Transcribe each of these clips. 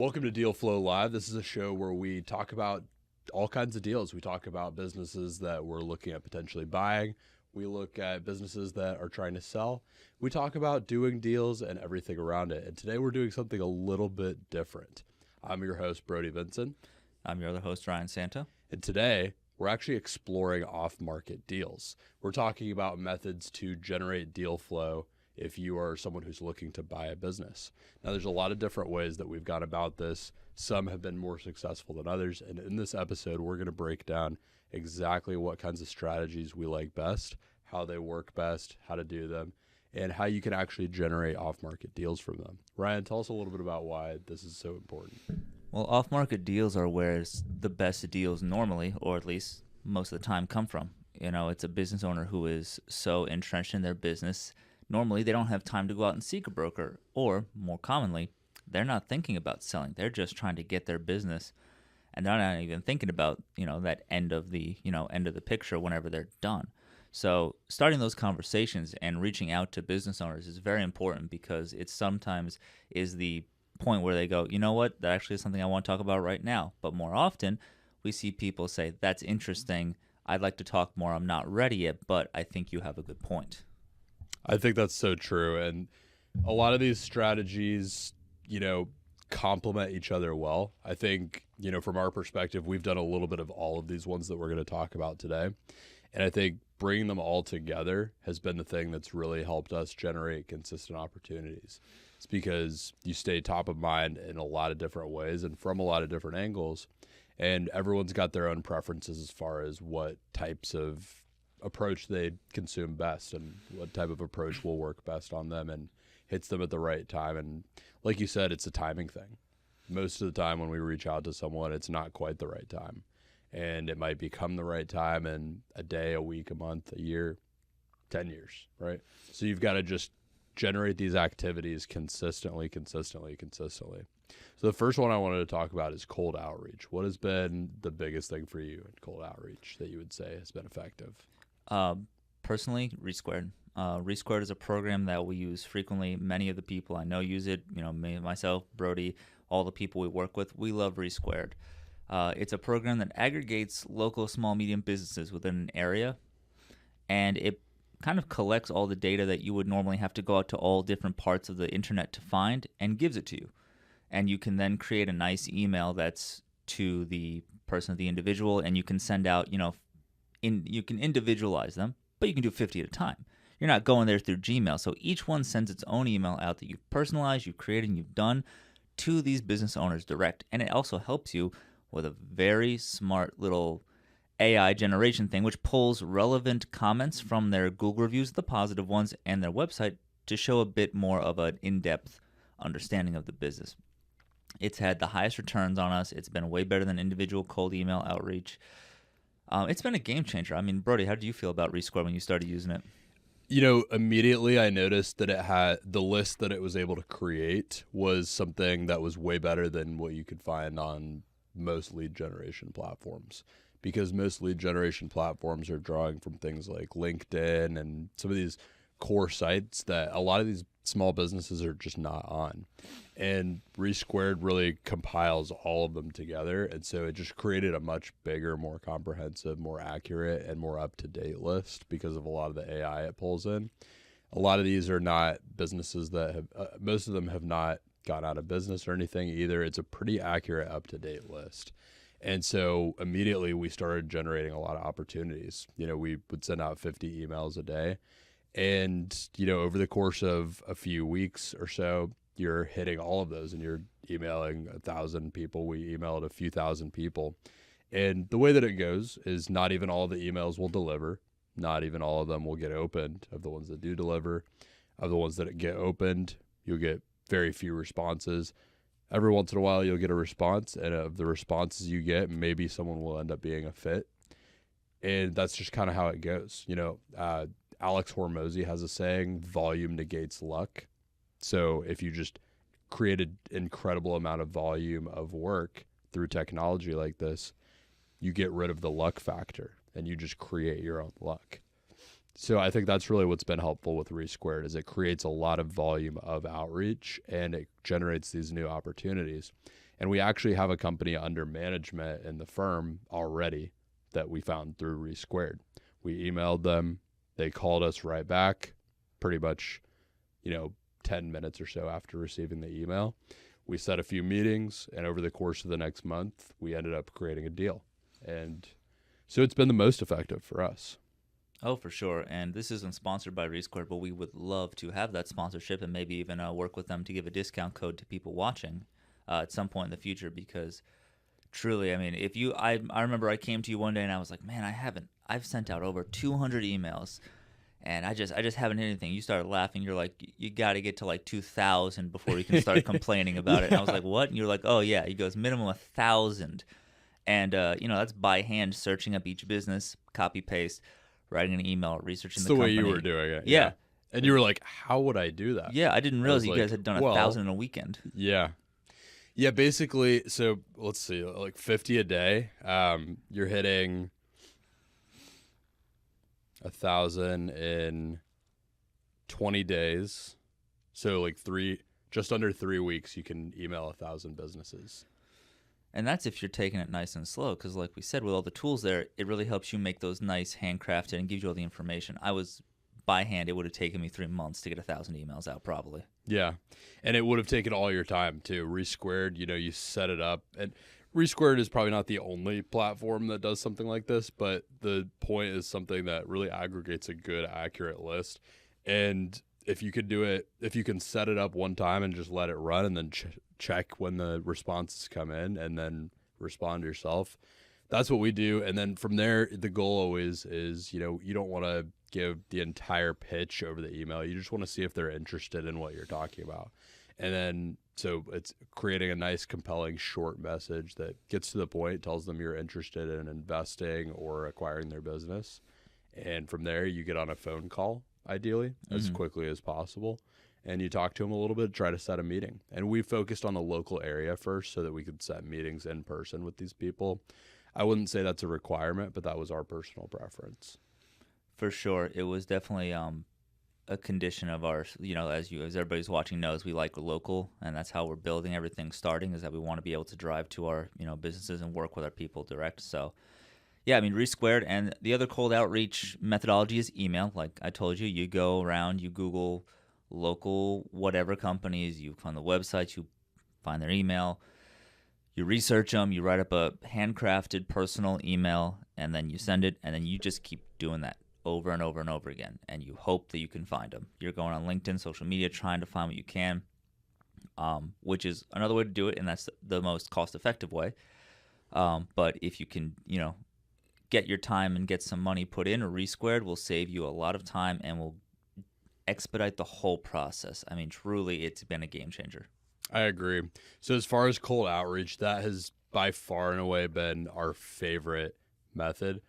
Welcome to Deal Flow Live. This is a show where we talk about all kinds of deals. We talk about businesses that we're looking at potentially buying. We look at businesses that are trying to sell. We talk about doing deals and everything around it. And today we're doing something a little bit different. I'm your host, Brody Vinson. I'm your other host, Ryan Santa. And today we're actually exploring off-market deals. We're talking about methods to generate deal flow if you are someone who's looking to buy a business. Now, there's a lot of different ways that we've gone about this. Some have been more successful than others. And in this episode, we're going to break down exactly what kinds of strategies we like best, how they work best, how to do them, and how you can actually generate off-market deals from them. Ryan, tell us a little bit about why this is so important. Well, off-market deals are where the best deals normally, or at least most of the time, come from. You know, it's a business owner who is so entrenched in their business. Normally, they don't have time to go out and seek a broker, or more commonly, they're not thinking about selling. They're just trying to get their business, and they're not even thinking about, that end of the picture whenever they're done. So starting those conversations and reaching out to business owners is very important because it sometimes is the point where they go, you know what, that actually is something I want to talk about right now. But more often, we see people say, that's interesting. I'd like to talk more. I'm not ready yet, but I think you have a good point. I think that's so true. And a lot of these strategies, complement each other well. I think, from our perspective, we've done a little bit of all of these ones that we're going to talk about today. And I think bringing them all together has been the thing that's really helped us generate consistent opportunities. It's because you stay top of mind in a lot of different ways and from a lot of different angles. And everyone's got their own preferences as far as what types of approach they consume best and what type of approach will work best on them and hits them at the right time. And like you said, it's a timing thing. Most of the time when we reach out to someone, it's not quite the right time. And it might become the right time in a day, a week, a month, a year, 10 years, right? So you've got to just generate these activities consistently. So the first one I wanted to talk about is cold outreach. What has been the biggest thing for you in cold outreach that you would say has been effective? Personally, Resquared. Resquared is a program that we use frequently. Many of the people I know use it. Me, myself, Brody, all the people we work with, we love Resquared. It's a program that aggregates local small, medium businesses within an area, and it kind of collects all the data that you would normally have to go out to all different parts of the internet to find and gives it to you. And you can then create a nice email that's to the person, the individual, and you can send out, you can individualize them, but you can do 50 at a time. You're not going there through Gmail. So each one sends its own email out that you've personalized, you've created, and you've done to these business owners direct. And it also helps you with a very smart little AI generation thing, which pulls relevant comments from their Google reviews, the positive ones, and their website to show a bit more of an in-depth understanding of the business. It's had the highest returns on us. It's been way better than individual cold email outreach. It's been a game changer. I mean, Brody, how did you feel about Resquared when you started using it? Immediately I noticed that it had the list that it was able to create was something that was way better than what you could find on most lead generation platforms, because most lead generation platforms are drawing from things like LinkedIn and some of these core sites that a lot of these small businesses are just not on. And Resquared really compiles all of them together. And so it just created a much bigger, more comprehensive, more accurate, and more up-to-date list because of a lot of the AI it pulls in. A lot of these are not businesses that have, most of them have not gone out of business or anything either. It's a pretty accurate, up-to-date list. And so immediately we started generating a lot of opportunities. We would send out 50 emails a day. And, over the course of a few weeks or so, you're hitting all of those and you're emailing 1,000 people. We emailed a few thousand people. And the way that it goes is not even all of the emails will deliver. Not even all of them will get opened. Of the ones that do deliver, of the ones that get opened, you'll get very few responses. Every once in a while, you'll get a response. And of the responses you get, maybe someone will end up being a fit. And that's just kind of how it goes. Alex Hormozy has a saying, volume negates luck. So if you just create an incredible amount of volume of work through technology like this, you get rid of the luck factor and you just create your own luck. So I think that's really what's been helpful with Resquared is it creates a lot of volume of outreach and it generates these new opportunities. And we actually have a company under management in the firm already that we found through Resquared. We emailed them. They called us right back pretty much, 10 minutes or so after receiving the email. We set a few meetings, and over the course of the next month, we ended up creating a deal. And so it's been the most effective for us. Oh, for sure. And this isn't sponsored by Resquared, but we would love to have that sponsorship and maybe even work with them to give a discount code to people watching at some point in the future. Because truly, I mean, I remember I came to you one day and I was like, man, I've sent out over 200 emails. And I just haven't hit anything. You started laughing. You're like, you got to get to like 2,000 before you can start complaining about it. And I was like, what? And you're like, oh yeah. He goes, minimum 1,000. And that's by hand, searching up each business, copy paste, writing an email, researching It's the the way company. you were doing it. Yeah. And you were like, how would I do that? Yeah, I didn't realize you guys like, had done 1,000 in a weekend. Yeah. Yeah, basically, so let's see, like 50 a day. You're hitting 1,000 in 20 days. So like just under 3 weeks, you can email 1,000 businesses. And that's if you're taking it nice and slow, because like we said, with all the tools there, it really helps you make those nice handcrafted and gives you all the information. I was by hand, it would have taken me 3 months to get 1,000 emails out probably. Yeah, and it would have taken all your time too. Resquared, you set it up, and Resquared is probably not the only platform that does something like this, but the point is something that really aggregates a good, accurate list. And if you can set it up one time and just let it run and then check when the responses come in and then respond yourself. That's what we do. And then from there, the goal always is, you don't want to give the entire pitch over the email. You just want to see if they're interested in what you're talking about. And then, so it's creating a nice, compelling, short message that gets to the point, tells them you're interested in investing or acquiring their business. And from there, you get on a phone call, ideally, as quickly as possible. And you talk to them a little bit, try to set a meeting. And we focused on the local area first so that we could set meetings in person with these people. I wouldn't say that's a requirement, but that was our personal preference. For sure. It was definitely a condition of ours, as everybody's watching knows, we like local, and that's how we're building everything starting, is that we want to be able to drive to our, businesses and work with our people direct. So yeah, I mean, Resquared, and the other cold outreach methodology is email. Like I told you, you go around, you Google local whatever companies, you find the websites, you find their email, you research them, you write up a handcrafted personal email, and then you send it, and then you just keep doing that over and over and over again, and you hope that you can find them. You're going on LinkedIn, social media, trying to find what you can, which is another way to do it, and that's the most cost-effective way. But if you can, get your time and get some money put in, Resquared will save you a lot of time and will expedite the whole process. I mean, truly, it's been a game changer. I agree. So as far as cold outreach, that has by far and away been our favorite method.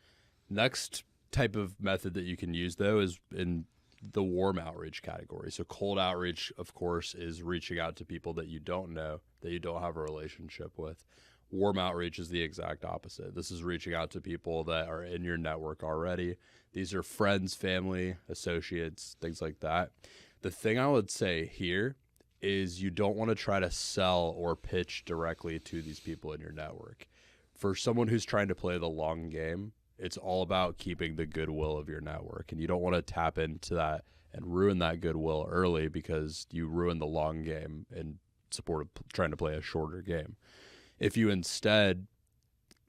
Next type of method that you can use, though, is in the warm outreach category. So cold outreach, of course, is reaching out to people that you don't know, that you don't have a relationship with. Warm outreach is the exact opposite. This is reaching out to people that are in your network already. These are friends, family, associates, things like that. The thing I would say here is you don't want to try to sell or pitch directly to these people in your network. For someone who's trying to play the long game, it's all about keeping the goodwill of your network. And you don't want to tap into that and ruin that goodwill early because you ruin the long game in support of trying to play a shorter game. If you instead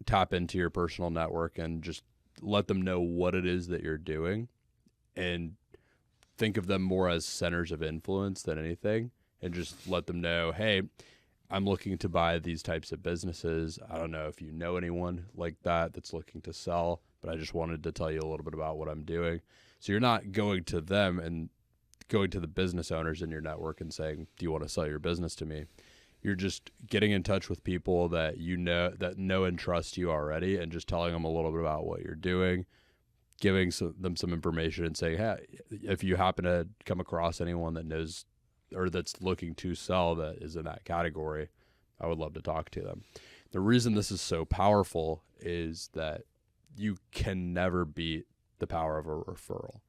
tap into your personal network and just let them know what it is that you're doing and think of them more as centers of influence than anything, and just let them know, hey, I'm looking to buy these types of businesses. I don't know if you know anyone like that that's looking to sell, but I just wanted to tell you a little bit about what I'm doing. So you're not going to them and going to the business owners in your network and saying, do you want to sell your business to me? You're just getting in touch with people that that know and trust you already, and just telling them a little bit about what you're doing, giving them some information and saying, hey, if you happen to come across anyone that knows or that's looking to sell that is in that category, I would love to talk to them. The reason this is so powerful is that you can never beat the power of a referral,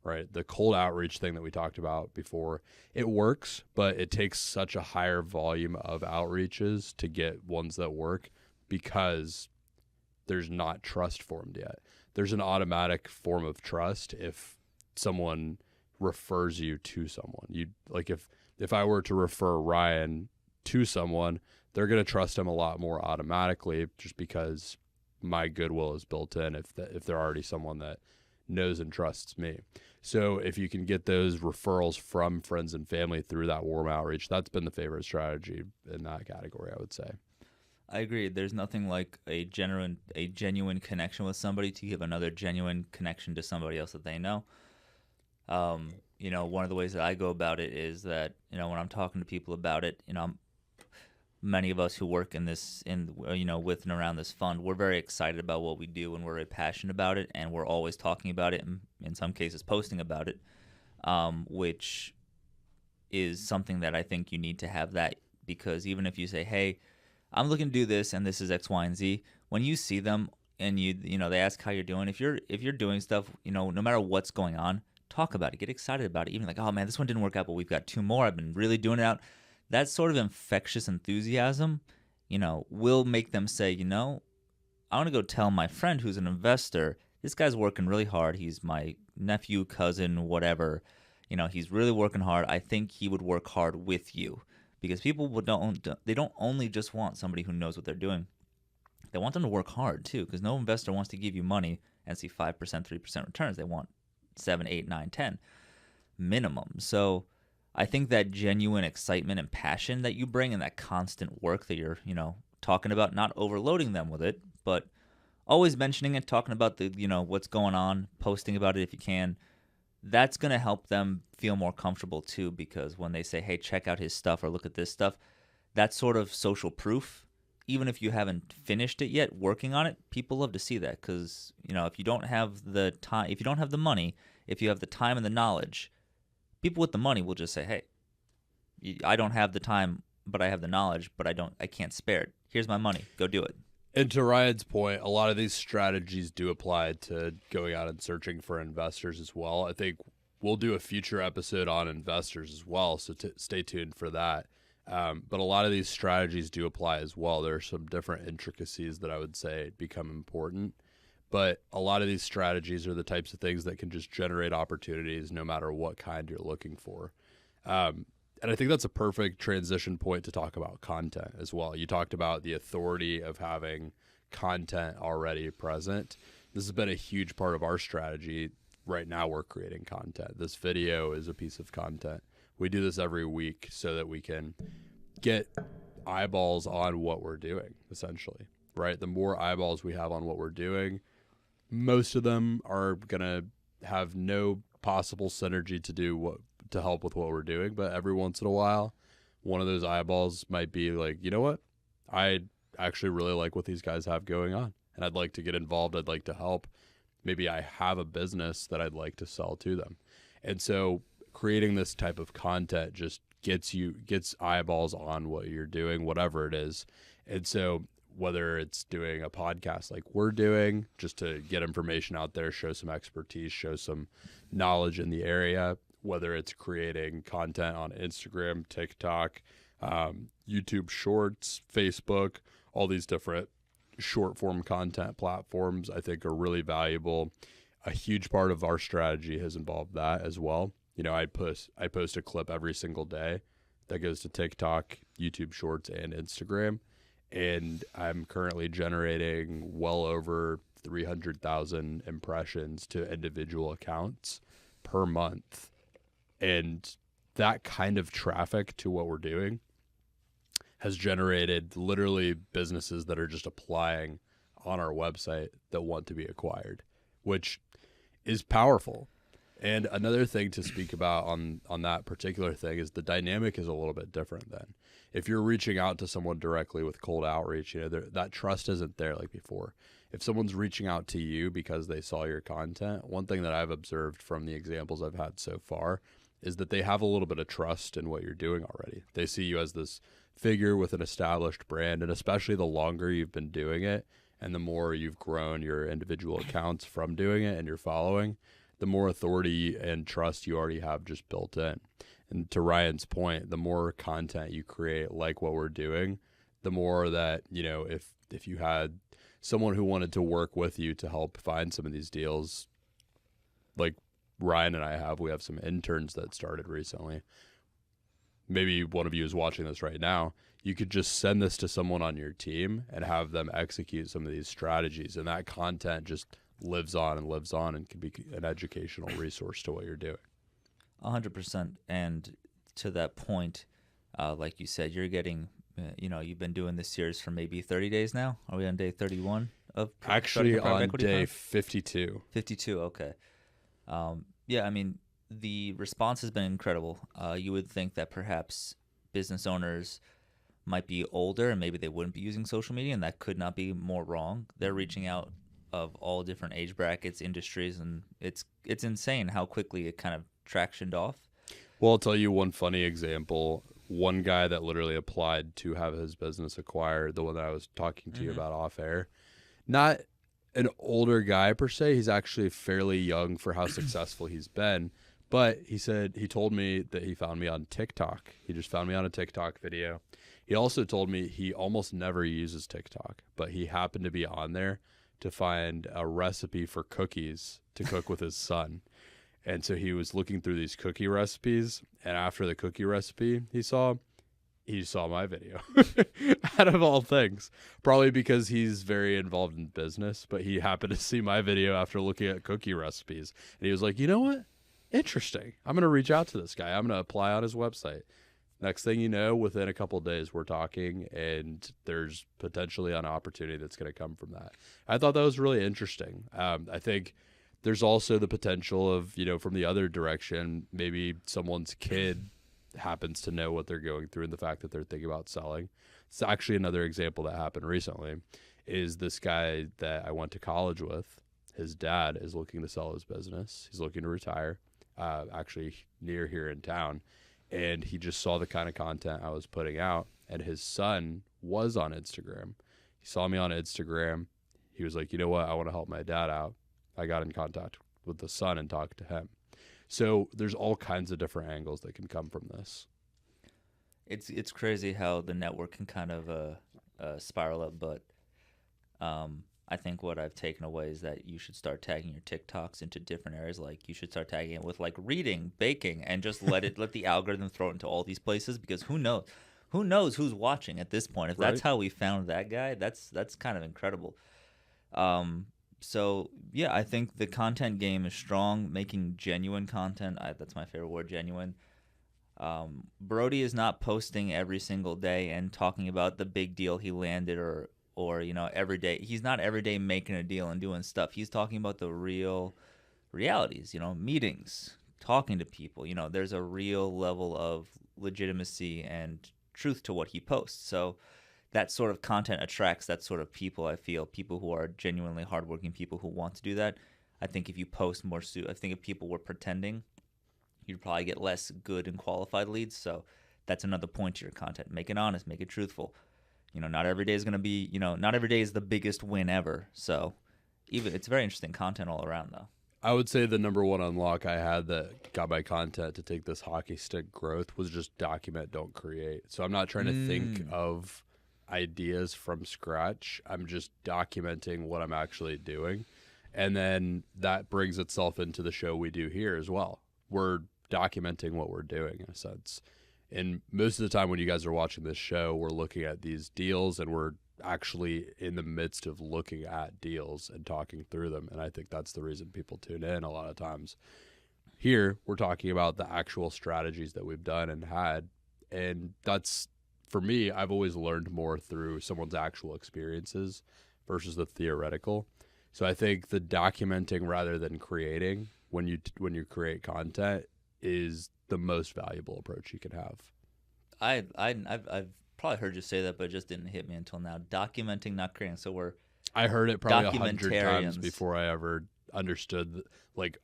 right? The cold outreach thing that we talked about before, it works, but it takes such a higher volume of outreaches to get ones that work because there's not trust formed yet. There's an automatic form of trust if someone refers you to someone. You like if I were to refer Ryan to someone, they're going to trust him a lot more automatically just because my goodwill is built in if they're already someone that knows and trusts me. So if you can get those referrals from friends and family through that warm outreach, that's been the favorite strategy in that category, I would say. I agree. There's nothing like a genuine connection with somebody to give another genuine connection to somebody else that they know. One of the ways that I go about it is that, when I'm talking to people about it, many of us who work with and around this fund, we're very excited about what we do and we're very passionate about it, and we're always talking about it and in some cases posting about it, which is something that I think you need to have that, because even if you say, hey, I'm looking to do this and this is X, Y, and Z, when you see them and they ask how you're doing, if you're doing stuff, no matter what's going on, talk about it, get excited about it, even like, oh man, this one didn't work out, but we've got 2 more, I've been really doing it out. That sort of infectious enthusiasm, will make them say, I want to go tell my friend who's an investor, this guy's working really hard. He's my nephew, cousin, whatever. He's really working hard. I think he would work hard with you, because people they don't only just want somebody who knows what they're doing. They want them to work hard too, because no investor wants to give you money and see 5%, 3% returns. They want 7, 8, 9, 10 minimum. So I think that genuine excitement and passion that you bring and that constant work that you're, talking about, not overloading them with it, but always mentioning it, talking about the, what's going on, posting about it if you can, that's going to help them feel more comfortable too, because when they say, hey, check out his stuff or look at this stuff, that's sort of social proof. Even if you haven't finished it yet, working on it, people love to see that, because, if you don't have the time, if you don't have the money, if you have the time and the knowledge, people with the money will just say, hey, I don't have the time, but I have the knowledge, but I can't spare it. Here's my money. Go do it. And to Ryan's point, a lot of these strategies do apply to going out and searching for investors as well. I think we'll do a future episode on investors as well, so stay tuned for that. But a lot of these strategies do apply as well. There are some different intricacies that I would say become important. But a lot of these strategies are the types of things that can just generate opportunities no matter what kind you're looking for. And I think that's a perfect transition point to talk about content as well. You talked about the authority of having content already present. This has been a huge part of our strategy. Right now we're creating content. This video is a piece of content. We do this every week so that we can get eyeballs on what we're doing, essentially, right? The more eyeballs we have on what we're doing, most of them are going to have no possible synergy to help with what we're doing. But every once in a while, one of those eyeballs might be like, you know what? I actually really like what these guys have going on, and I'd like to get involved. I'd like to help. Maybe I have a business that I'd like to sell to them. And so creating this type of content just gets eyeballs on what you're doing, whatever it is. And so whether it's doing a podcast like we're doing, just to get information out there, show some expertise, show some knowledge in the area, whether it's creating content on Instagram, TikTok, YouTube Shorts, Facebook, all these different short form content platforms, I think are really valuable. A huge part of our strategy has involved that as well. I post a clip every single day that goes to TikTok, YouTube Shorts, and Instagram. And I'm currently generating well over 300,000 impressions to individual accounts per month. And that kind of traffic to what we're doing has generated literally businesses that are just applying on our website that want to be acquired, which is powerful. And another thing to speak about on that particular thing is the dynamic is a little bit different then. If you're reaching out to someone directly with cold outreach, that trust isn't there like before. If someone's reaching out to you because they saw your content, one thing that I've observed from the examples I've had so far is that they have a little bit of trust in what you're doing already. They see you as this figure with an established brand, and especially the longer you've been doing it and the more you've grown your individual accounts from doing it and your following, the more authority and trust you already have just built in. And to Ryan's point, the more content you create like what we're doing, the more that, if you had someone who wanted to work with you to help find some of these deals, like Ryan and we have some interns that started recently. Maybe one of you is watching this right now. You could just send this to someone on your team and have them execute some of these strategies. And that content just lives on and can be an educational resource to what you're doing. 100%. And to that point, like you said, you're getting, you've been doing this series for maybe 30 days now. Are we on day 31 of actually on day 52? 52. Okay. Yeah. I mean, the response has been incredible. You would think that perhaps business owners might be older and maybe they wouldn't be using social media, and that could not be more wrong. They're reaching out of all different age brackets, industries, and it's insane how quickly it kind of tractioned off. Well, I'll tell you one funny example. One guy that literally applied to have his business acquired, the one that I was talking to you about off air, not an older guy per se. He's actually fairly young for how successful he's been. But he told me that he found me on TikTok. He just found me on a TikTok video. He also told me he almost never uses TikTok, but he happened to be on there to find a recipe for cookies to cook with his son. And so he was looking through these cookie recipes, and after the cookie recipe he saw my video. Out of all things, probably because he's very involved in business, but he happened to see my video after looking at cookie recipes, and he was like, you know what? Interesting. I'm going to reach out to this guy. I'm going to apply on his website. Next thing you know, within a couple of days, we're talking, and there's potentially an opportunity that's going to come from that. I thought that was really interesting. I think there's also the potential of, from the other direction, maybe someone's kid happens to know what they're going through and the fact that they're thinking about selling. It's actually another example that happened recently is this guy that I went to college with. His dad is looking to sell his business. He's looking to retire, actually near here in town. And he just saw the kind of content I was putting out. And his son was on Instagram. He saw me on Instagram. He was like, you know what? I want to help my dad out. I got in contact with the son and talked to him. So there's all kinds of different angles that can come from this. It's crazy how the network can kind of spiral up. But I think what I've taken away is that you should start tagging your TikToks into different areas. Like you should start tagging it with like reading, baking, and just let the algorithm throw it into all these places, because who knows who's watching at this point. If that's how we found that guy, that's kind of incredible. So yeah, I think the content game is strong, making genuine content. That's my favorite word, genuine. Brody is not posting every single day and talking about the big deal he landed or every day. He's not every day making a deal and doing stuff. He's talking about the real realities, meetings, talking to people. There's a real level of legitimacy and truth to what he posts. So that sort of content attracts that sort of people. I feel people who are genuinely hardworking, people who want to do that. I think if you post more, I think if people were pretending, you'd probably get less good and qualified leads. So that's another point to your content. Make it honest, make it truthful. Not every day is going to be, not every day is the biggest win ever. So it's very interesting content all around, though. I would say the number one unlock I had that got my content to take this hockey stick growth was just document, don't create. So I'm not trying to think of ideas from scratch. I'm just documenting what I'm actually doing. And then that brings itself into the show we do here as well. We're documenting what we're doing in a sense. And most of the time when you guys are watching this show, we're looking at these deals and we're actually in the midst of looking at deals and talking through them. And I think that's the reason people tune in a lot of times. Here, we're talking about the actual strategies that we've done and had. And that's, for me, I've always learned more through someone's actual experiences versus the theoretical. So I think the documenting rather than creating when you create content is the most valuable approach you can have. I've probably heard you say that, but it just didn't hit me until now. Documenting, not creating. So I heard it probably 100 times before I ever understood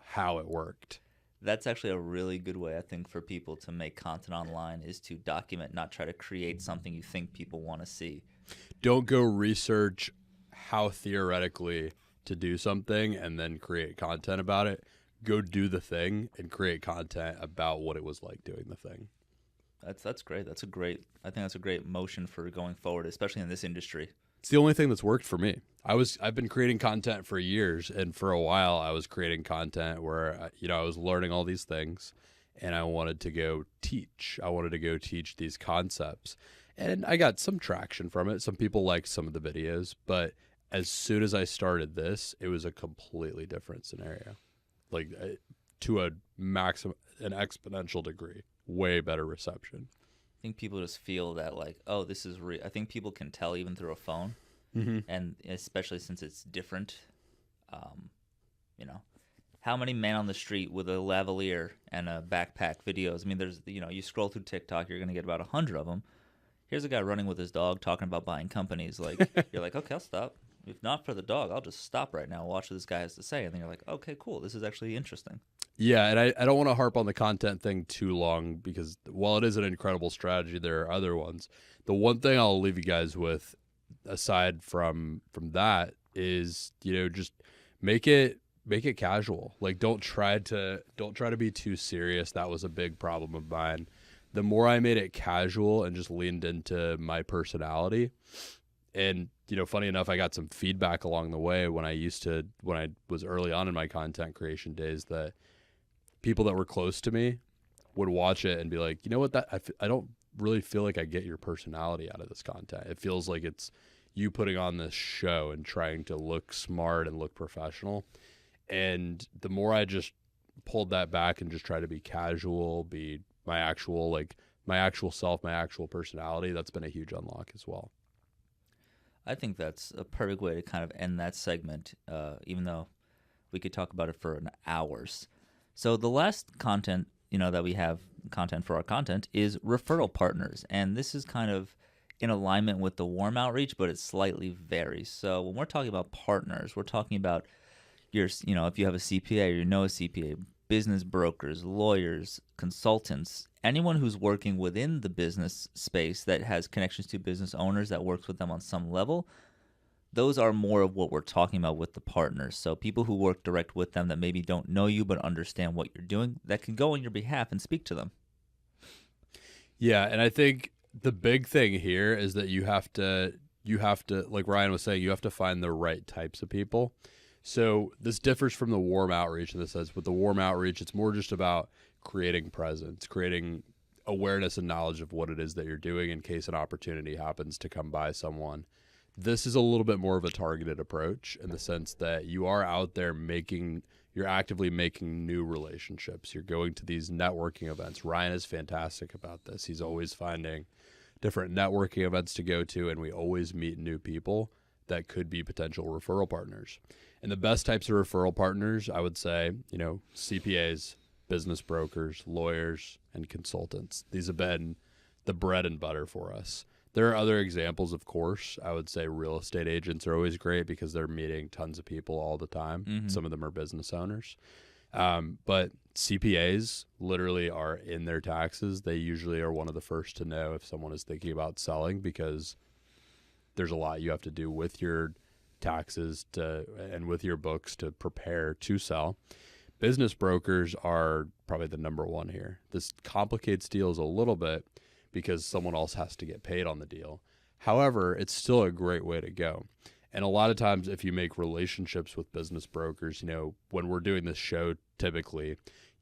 how it worked. That's actually a really good way, I think, for people to make content online is to document, not try to create something you think people want to see. Don't go research how theoretically to do something and then create content about it. go do the thing and create content about what it was like doing the thing. That's great. I think that's a great motion for going forward, especially in this industry. It's the only thing that's worked for me. I've been creating content for years, and for a while I was creating content where I was learning all these things, and I wanted to go teach. I wanted to go teach these concepts, and I got some traction from it. Some people liked some of the videos, but as soon as I started this, it was a completely different scenario, like to an exponential degree. Way better reception. I think people just feel that like, oh, this is real. I think people can tell even through a phone, and especially since it's different. How many men on the street with a lavalier and a backpack videos? I mean, there's you scroll through TikTok, you're gonna get about 100 of them. Here's a guy running with his dog talking about buying companies. Like you're like, okay, I'll stop. If not for the dog, I'll just stop right now, watch what this guy has to say, and then you're like, okay, cool, this is actually interesting. Yeah, and I don't want to harp on the content thing too long because while it is an incredible strategy, there are other ones. The one thing I'll leave you guys with, aside from that, is just make it casual. Like don't try to be too serious. That was a big problem of mine. The more I made it casual and just leaned into my personality, and funny enough, I got some feedback along the way when I was early on in my content creation days that people that were close to me would watch it and be like, you know what, I don't really feel like I get your personality out of this content. It feels like it's you putting on this show and trying to look smart and look professional. And the more I just pulled that back and just try to be casual, be my actual self, my actual personality, that's been a huge unlock as well. I think that's a perfect way to kind of end that segment, even though we could talk about it for hours. So the last content, that we have content for our content is referral partners. And this is kind of in alignment with the warm outreach, but it slightly varies. So when we're talking about partners, we're talking about if you have a CPA or a CPA, business brokers, lawyers, consultants, anyone who's working within the business space that has connections to business owners that works with them on some level. Those are more of what we're talking about with the partners. So people who work direct with them that maybe don't know you but understand what you're doing, that can go on your behalf and speak to them. Yeah, and I think the big thing here is that you have to, like Ryan was saying, you have to find the right types of people. So this differs from the warm outreach in the sense with the warm outreach, it's more just about creating presence, creating awareness and knowledge of what it is that you're doing in case an opportunity happens to come by someone. This is a little bit more of a targeted approach in the sense that you are out there you're actively making new relationships. You're going to these networking events. Ryan is fantastic about this. He's always finding different networking events to go to, and we always meet new people that could be potential referral partners. And the best types of referral partners, I would say, CPAs, business brokers, lawyers, and consultants. These have been the bread and butter for us. There are other examples, of course. I would say real estate agents are always great because they're meeting tons of people all the time. Mm-hmm. Some of them are business owners. But CPAs literally are in their taxes. They usually are one of the first to know if someone is thinking about selling because there's a lot you have to do with your taxes and with your books to prepare to sell. Business brokers are probably the number one here. This complicates deals a little bit because someone else has to get paid on the deal. However, it's still a great way to go. And a lot of times if you make relationships with business brokers, when we're doing this show, typically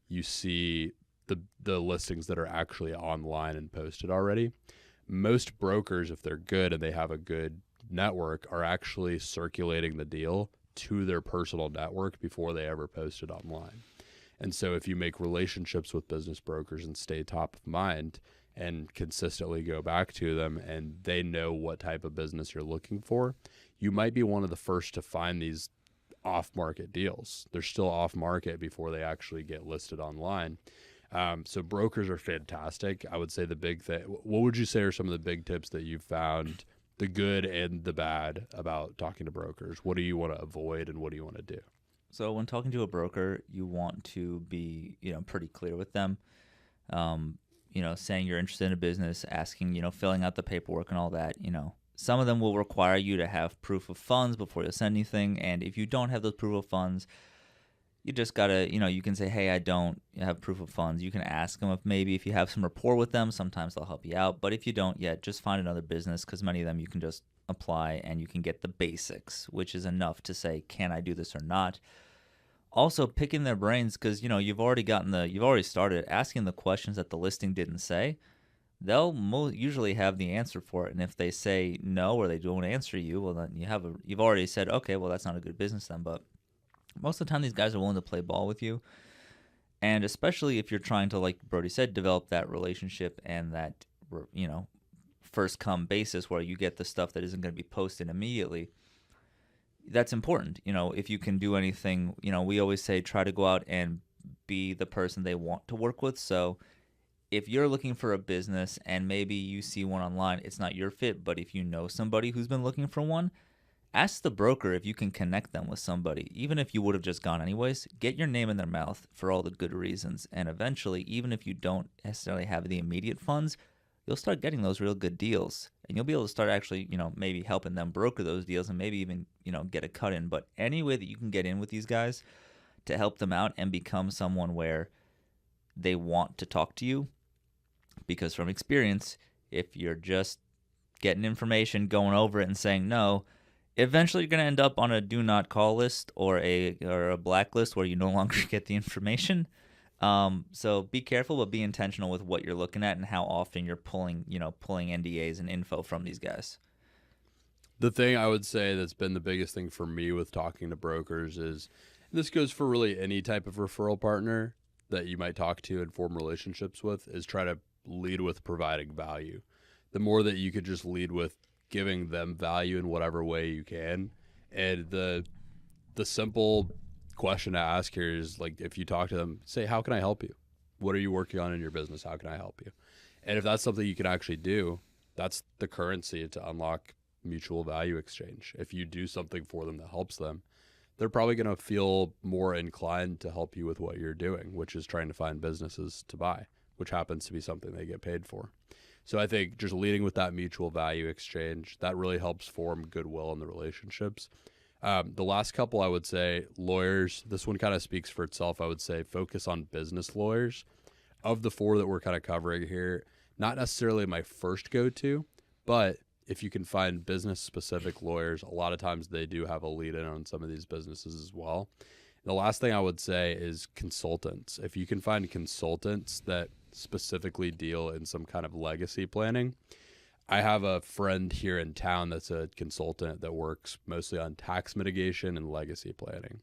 you see the listings that are actually online and posted already. Most brokers, if they're good and they have a good network, are actually circulating the deal to their personal network before they ever post it online. And so if you make relationships with business brokers and stay top of mind and consistently go back to them and they know what type of business you're looking for, you might be one of the first to find these off-market deals. They're still off-market before they actually get listed online. So brokers are fantastic. I would say the big thing, what would you say are some of the big tips that you've found, the good and the bad, about talking to brokers? What do you want to avoid and what do you want to do? So when talking to a broker, you want to be, pretty clear with them. Saying you're interested in a business, asking, filling out the paperwork and all that. Some of them will require you to have proof of funds before you send anything. And if you don't have those proof of funds, you just gotta, you can say, hey, I don't have proof of funds. You can ask them if you have some rapport with them, sometimes they'll help you out. But if you don't yet, just find another business, because many of them you can just apply and you can get the basics, which is enough to say, can I do this or not? Also, picking their brains, because you've already started asking the questions that the listing didn't say. They'll usually have the answer for it, and if they say no or they don't answer you, well, then you've already said, okay, well, that's not a good business then. But most of the time, these guys are willing to play ball with you, and especially if you're trying to, like Brody said, develop that relationship and that first come basis where you get the stuff that isn't going to be posted immediately. That's important. If you can do anything, we always say try to go out and be the person they want to work with. So if you're looking for a business and maybe you see one online, it's not your fit, but if you know somebody who's been looking for one, ask the broker if you can connect them with somebody. Even if you would have just gone anyways, get your name in their mouth for all the good reasons. And eventually, even if you don't necessarily have the immediate funds, you'll start getting those real good deals. And you'll be able to start actually, maybe helping them broker those deals and maybe even, get a cut in. But any way that you can get in with these guys to help them out and become someone where they want to talk to you. Because from experience, if you're just getting information, going over it and saying no, eventually you're going to end up on a do not call list or a blacklist where you no longer get the information. So be careful, but be intentional with what you're looking at and how often you're pulling NDAs and info from these guys. The thing I would say that's been the biggest thing for me with talking to brokers is, and this goes for really any type of referral partner that you might talk to and form relationships with, is try to lead with providing value. The more that you could just lead with giving them value in whatever way you can. And the simple question to ask here is, like, if you talk to them, say, how can I help you? What are you working on in your business? How can I help you? And if that's something you can actually do, that's the currency to unlock mutual value exchange. If you do something for them that helps them, they're probably going to feel more inclined to help you with what you're doing, which is trying to find businesses to buy, which happens to be something they get paid for. So I think just leading with that mutual value exchange, that really helps form goodwill in the relationships. The last couple, I would say, lawyers. This one kind of speaks for itself. I would say focus on business lawyers. Of the four that we're kind of covering here, not necessarily my first go-to, but if you can find business-specific lawyers, a lot of times they do have a lead-in on some of these businesses as well. The last thing I would say is consultants. If you can find consultants that specifically deal in some kind of legacy planning. I have a friend here in town that's a consultant that works mostly on tax mitigation and legacy planning.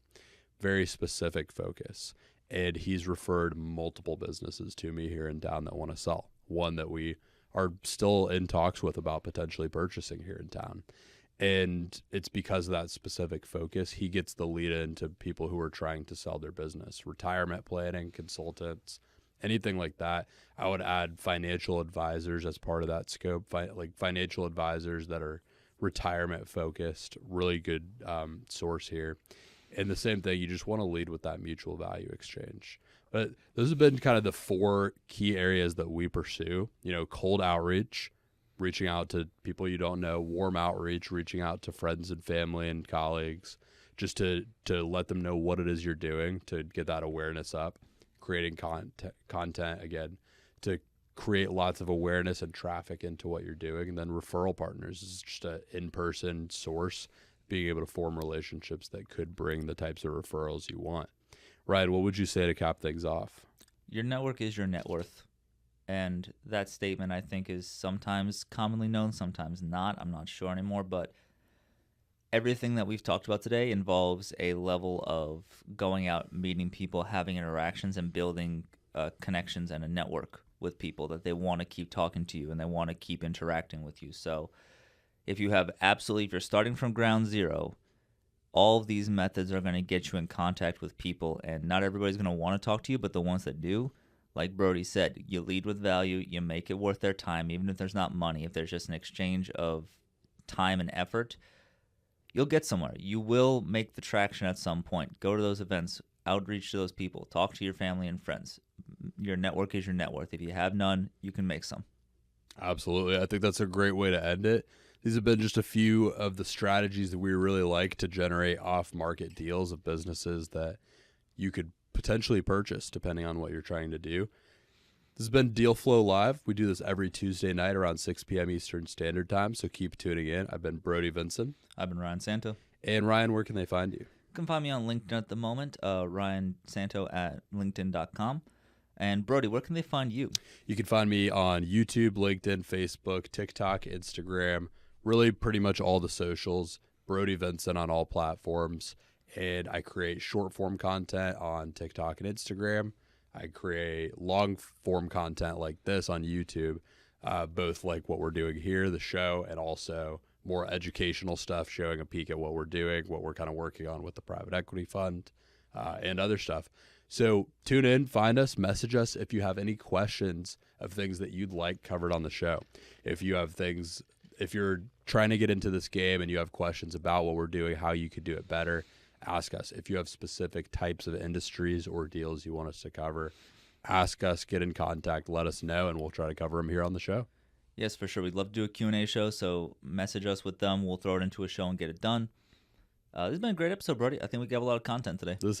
Very specific focus. And he's referred multiple businesses to me here in town that want to sell. One that we are still in talks with about potentially purchasing here in town. And it's because of that specific focus. He gets the lead into people who are trying to sell their business, retirement planning, consultants, anything like that. I would add financial advisors as part of that scope, like financial advisors that are retirement focused, really good source here. And the same thing, you just want to lead with that mutual value exchange. But those have been kind of the four key areas that we pursue. Cold outreach, reaching out to people you don't know; warm outreach, reaching out to friends and family and colleagues, just to let them know what it is you're doing, to get that awareness up. Creating content again, to create lots of awareness and traffic into what you're doing. And then referral partners is just an in-person source, being able to form relationships that could bring the types of referrals you want. Ryan, what would you say to cap things off? Your network is your net worth. And that statement, I think, is sometimes commonly known, sometimes not. I'm not sure anymore, but everything that we've talked about today involves a level of going out, meeting people, having interactions, and building connections and a network with people that they want to keep talking to you and they want to keep interacting with you. So if you're starting from ground zero, all of these methods are going to get you in contact with people, and not everybody's going to want to talk to you, but the ones that do, like Brody said, you lead with value, you make it worth their time, even if there's not money, if there's just an exchange of time and effort, you'll get somewhere. You will make the traction at some point. Go to those events, outreach to those people, talk to your family and friends. Your network is your net worth. If you have none, you can make some. Absolutely. I think that's a great way to end it. These have been just a few of the strategies that we really like to generate off-market deals of businesses that you could potentially purchase depending on what you're trying to do. This has been Deal Flow Live. We do this every Tuesday night around 6 p.m. Eastern Standard Time, so keep tuning in. I've been Brody Vinson. I've been Ryan Santo. And Ryan, where can they find you? You can find me on LinkedIn at the moment, Ryan Santo at linkedin.com. And Brody, where can they find you? You can find me on YouTube, LinkedIn, Facebook, TikTok, Instagram, really pretty much all the socials. Brody Vinson on all platforms. And I create short form content on TikTok and Instagram. I create long form content like this on YouTube, both like what we're doing here, the show, and also more educational stuff, showing a peek at what we're doing, what we're kind of working on with the private equity fund, and other stuff. So tune in, find us, message us if you have any questions of things that you'd like covered on the show. If you have things, if you're trying to get into this game and you have questions about what we're doing, how you could do it better, ask us. If you have specific types of industries or deals you want us to cover, ask us, get in contact, let us know, and we'll try to cover them here on the show. Yes, for sure. We'd love to do a Q&A show, so message us with them. We'll throw it into a show and get it done. This has been a great episode, Brody. I think we got a lot of content today. This has.